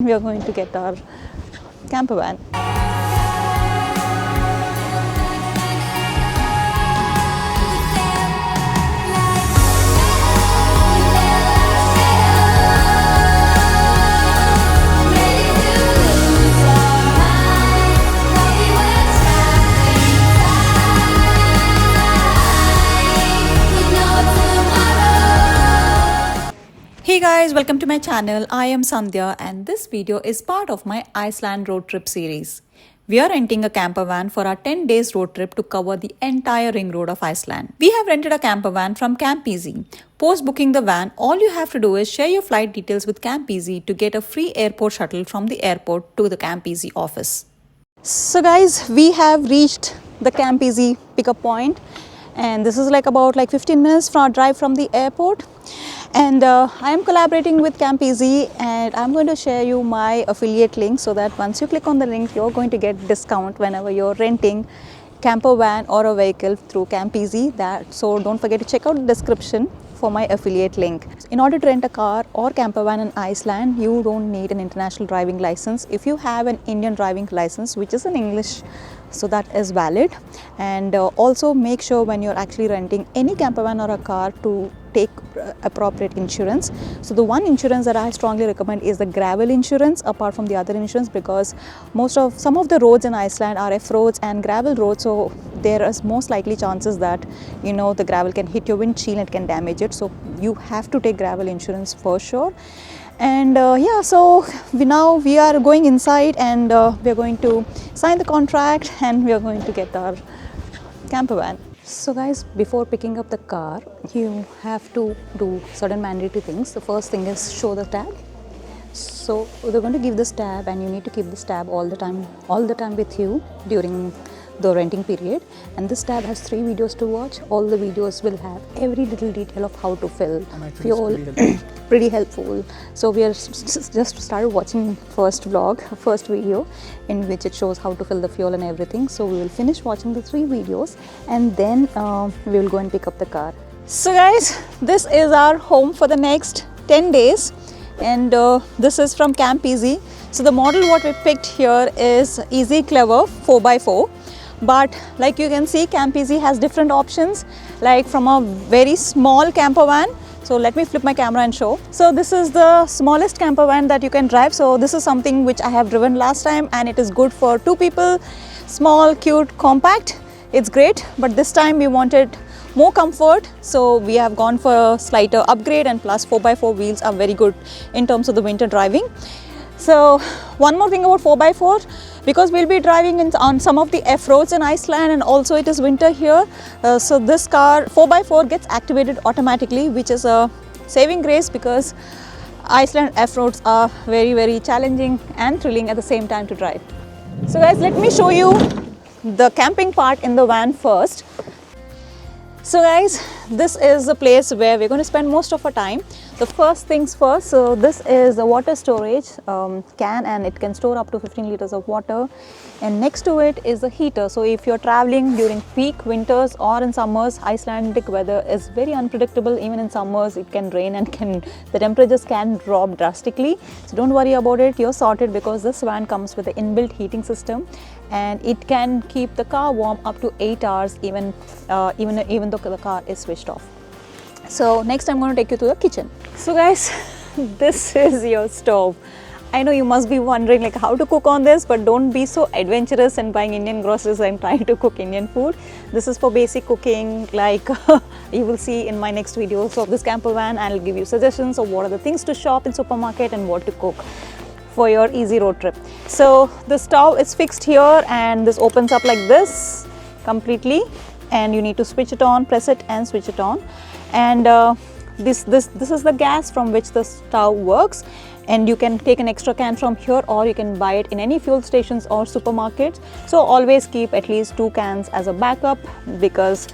We are going to get our campervan. Hey guys, welcome to my channel. I am Sandhya and this video is part of my Iceland road trip series. We are renting a campervan for our 10 days road trip to cover the entire ring road of Iceland. We have rented a campervan from CampEasy. Post booking the van, all you have to do is share your flight details with CampEasy to get a free airport shuttle from the airport to the CampEasy office. So guys, we have reached the CampEasy pickup point and this is about 15 minutes from our drive from the airport. And I am collaborating with CampEasy and I'm going to share you my affiliate link so that once you click on the link, you're going to get discount whenever you're renting campervan or a vehicle through CampEasy. So don't forget to check out the description for my affiliate link. In order to rent a car or campervan in Iceland, you don't need an international driving license. If you have an Indian driving license, which is in English, so that is valid. And also make sure when you're actually renting any campervan or a car to take appropriate insurance. So the one insurance that I strongly recommend is the gravel insurance apart from the other insurance, because some of the roads in Iceland are F roads and gravel roads, so there is most likely chances that the gravel can hit your windshield and it can damage it. So you have to take gravel insurance for sure. And so we are going inside and we are going to sign the contract and we are going to get our campervan. So guys, before picking up the car, you have to do certain mandatory things. The first thing is show the tag. So they're going to give this tab and you need to keep this tab all the time with you during the renting period. And this tab has 3 videos to watch. All the videos will have every little detail of how to fill fuel. Pretty helpful. So we are just started watching first video in which it shows how to fill the fuel and everything. So we will finish watching the 3 videos and then we will go and pick up the car. So guys, this is our home for the next 10 days and this is from CampEasy. So the model what we picked here is Easy Clever 4x4. But like you can see, CampEasy has different options, like from a very small campervan. So let me flip my camera and show. So this is the smallest campervan that you can drive. So this is something which I have driven last time and it is good for 2 people. Small, cute, compact. It's great, but this time we wanted more comfort. So we have gone for a slighter upgrade, and plus 4x4 wheels are very good in terms of the winter driving. So one more thing about 4x4, because we'll be driving on some of the F roads in Iceland and also it is winter here. So this car 4x4 gets activated automatically, which is a saving grace because Iceland F roads are very, very challenging and thrilling at the same time to drive. So guys, let me show you the camping part in the van first. So guys, this is the place where we're going to spend most of our time. The first things first, so this is a water storage can and it can store up to 15 liters of water, and next to it is a heater. So if you're traveling during peak winters or in summers, Icelandic weather is very unpredictable. Even in summers it can rain and the temperatures can drop drastically. So don't worry about it, you're sorted, because this van comes with an inbuilt heating system and it can keep the car warm up to 8 hours even though the car is switched off. So next I'm going to take you to the kitchen. So guys, this is your stove. I know you must be wondering how to cook on this, but don't be so adventurous in buying Indian groceries and trying to cook Indian food. This is for basic cooking, you will see in my next videos of this campervan. I'll give you suggestions of what are the things to shop in supermarket and what to cook for your easy road trip. So the stove is fixed here and this opens up like this completely, and you need to switch it on, press it and switch it on. And this is the gas from which the stove works, and you can take an extra can from here or you can buy it in any fuel stations or supermarkets. So always keep at least 2 cans as a backup, because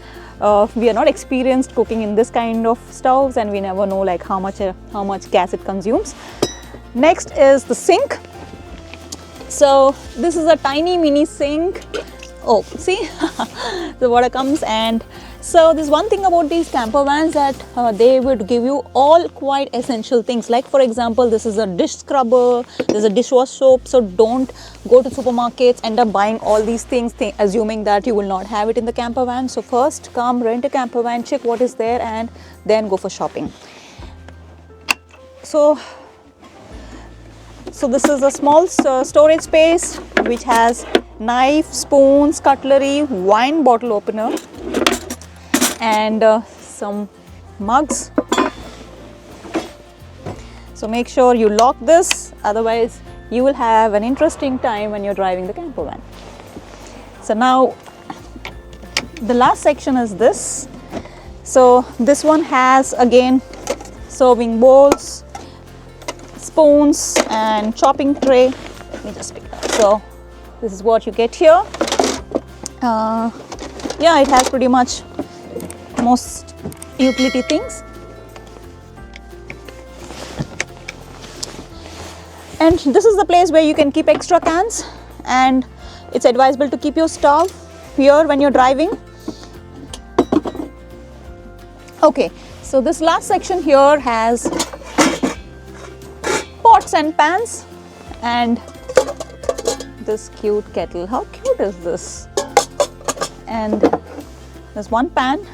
we are not experienced cooking in this kind of stoves and we never know how much gas it consumes. Next is the sink. So this is a tiny mini sink. Oh, see, the water comes, and So there's one thing about these camper vans that they would give you all quite essential things. Like for example, this is a dish scrubber, there's a dishwash soap. So don't go to supermarkets, end up buying all these things, assuming that you will not have it in the camper van. So first come rent a camper van, check what is there, and then go for shopping. So this is a small storage space which has knife, spoons, cutlery, wine bottle opener, and some mugs. So make sure you lock this, otherwise you will have an interesting time when you're driving the camper van. So now the last section is this. So this one has again serving bowls, spoons and chopping tray. Let me just pick it up. So this is what you get here. Yeah, it has pretty much most utility things. And this is the place where you can keep extra cans, and it's advisable to keep your stove here when you're driving. Okay, so this last section here has pots and pans and this cute kettle. How cute is this? And there's one pan.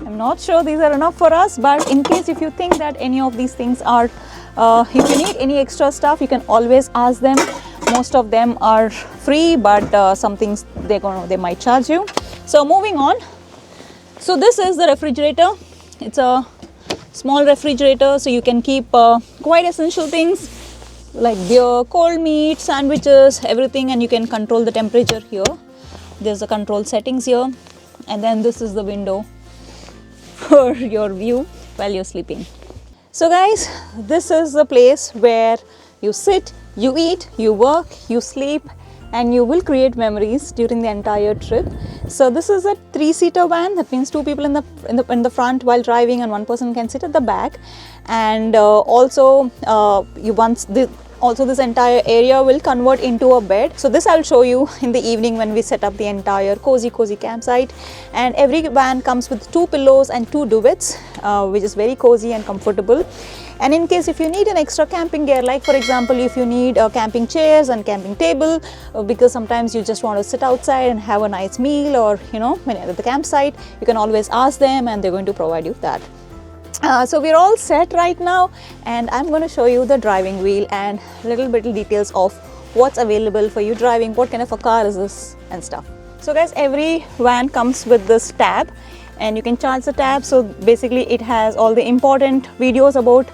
I'm not sure these are enough for us, but in case if you think that any of these things are, if you need any extra stuff, you can always ask them. Most of them are free, but some things they might charge you. So moving on. So this is the refrigerator. It's a small refrigerator, so you can keep quite essential things like beer, cold meat, sandwiches, everything, and you can control the temperature here. There's the control settings here, and then this is the window for your view while you're sleeping. So guys, this is the place where you sit, you eat, you work, you sleep, and you will create memories during the entire trip. So this is a 3-seater van. That means 2 people in the front while driving, and 1 person can sit at the back. And also this entire area will convert into a bed. So this I'll show you in the evening when we set up the entire cozy campsite. And every van comes with 2 pillows and 2 duvets, which is very cozy and comfortable. And in case if you need an extra camping gear, like for example, if you need camping chairs and camping table, because sometimes you just want to sit outside and have a nice meal, or when you're at the campsite, you can always ask them and they're going to provide you that. So we're all set right now, and I'm going to show you the driving wheel and little details of what's available for you driving, what kind of a car is this and stuff. So guys, every van comes with this tab, and you can charge the tab. So basically it has all the important videos about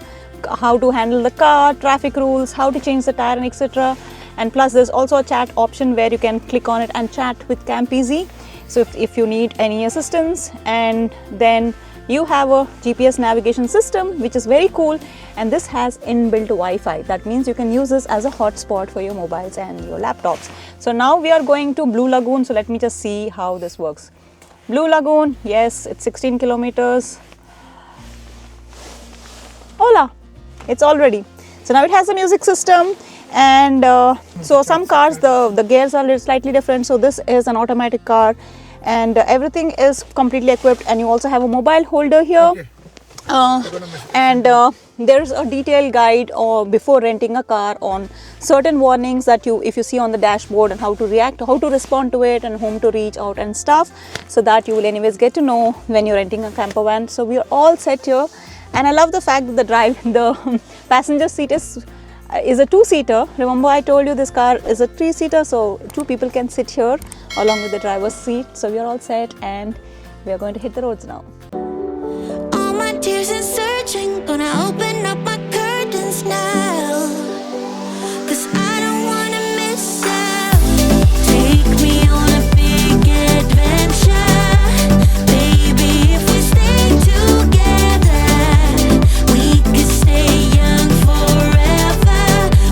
how to handle the car, traffic rules, how to change the tire, and etc. And plus there's also a chat option where you can click on it and chat with CampEasy. So if you need any assistance, and then you have a GPS navigation system, which is very cool, and this has inbuilt Wi-Fi. That means you can use this as a hotspot for your mobiles and your laptops. So now we are going to Blue Lagoon, so let me just see how this works. Blue Lagoon, yes, it's 16 kilometers. Hola, it's all ready. So now it has a music system, and so some cars, the gears are slightly different. So this is an automatic car, and everything is completely equipped, and you also have a mobile holder here. Okay. And there's a detailed guide before renting a car on certain warnings that if you see on the dashboard, and how to react, how to respond to it, and whom to reach out and stuff, so that you will anyways get to know when you're renting a camper van. So we are all set here, and I love the fact that the passenger seat is a 2-seater. Remember I told you this car is a 3-seater, so 2 people can sit here along with the driver's seat. So we are all set, and we are going to hit the roads now. All my tears and searching, gonna open up my curtains now, 'cause I don't wanna miss out. Take me on a big adventure, baby. If we stay together, we could stay young forever.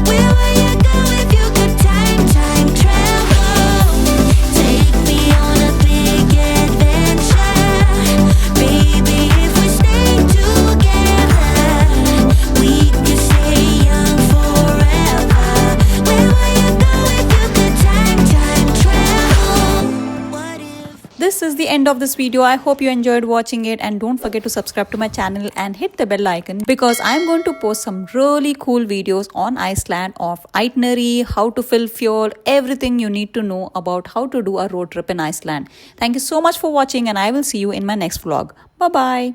Where would you go if you could time travel? Take me on a big adventure, baby. If we stay together, we could stay young. is the end of this video. I hope you enjoyed watching it, and don't forget to subscribe to my channel and hit the bell icon, because I'm going to post some really cool videos on Iceland of itinerary, how to fill fuel, everything you need to know about how to do a road trip in Iceland. Thank you so much for watching, and I will see you in my next vlog. Bye bye.